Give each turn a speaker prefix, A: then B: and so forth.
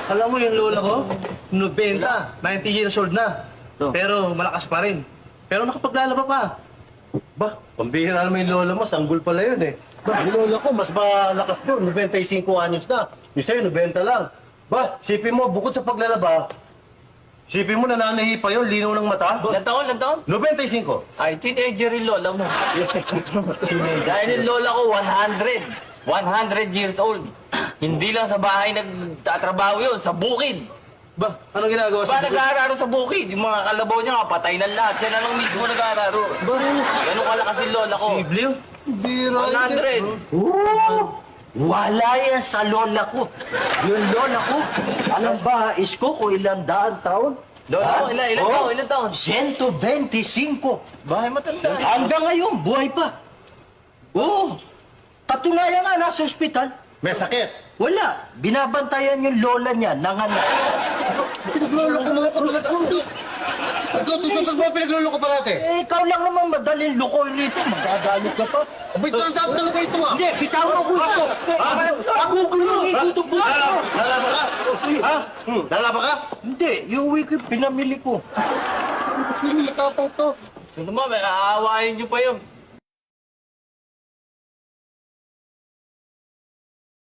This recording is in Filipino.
A: Alam mo yung lola ko, 90, 90 years old na.
B: Oh.
A: Pero malakas pa rin. Pero nakapaglalaba pa.
C: Ba, pambihira naman yung lola mo, sanggol pala yun eh. Ba, yung lola ko, mas malakas doon, 95 anyos na. Yung sa'yo, 90 lang. Ba, sipin mo, bukod sa paglalaba, sipin mo, nananahi pa yun, linaw ng mata.
B: Ilan taon?
C: 95.
B: Ay, teenager yung lola mo. Dahil yung lola ko, 100. 100 years old. Hindi lang sa bahay nagtatrabaho yun, sa bukid.
A: Ba, anong ginagawa
B: Ba, nag-aararo sa bukid. Yung mga kalabaw niya nga, patay na lahat. Siya na lang mismo nag-aararo. Ganun kalakas yung lola ko.
A: Si Bleo?
C: Bira
B: 100.
D: Wala yan sa lola ko. Yung lola ko, alam ba, isko ko ilang daan taon?
B: Lola ko, ilan taon?
D: 125.
B: Bahay matanda.
D: Hanggang ngayon, buhay pa. Oo. Patunayan nga, nasa ospital.
C: May sakit.
D: Wala. Binabantayan yung lola niya, nanganak.
C: Pinaglolo ko mga kapatid. Ikaw, tututos mo, pinaglolo ko parate.
D: Eh, ikaw lang naman madaling lukoy rito. Magagalit ka pa.
C: Abay, talaga ito ah.
D: Hindi, bitawan mo gusto. Pagugulong itutok mo.
C: Lalaba ka? Ha? Lalaba ka?
D: Hindi, yung uwi ko, pinamili ko.
C: Sino matapang to?
B: Sino mo, may aawain niyo pa yun.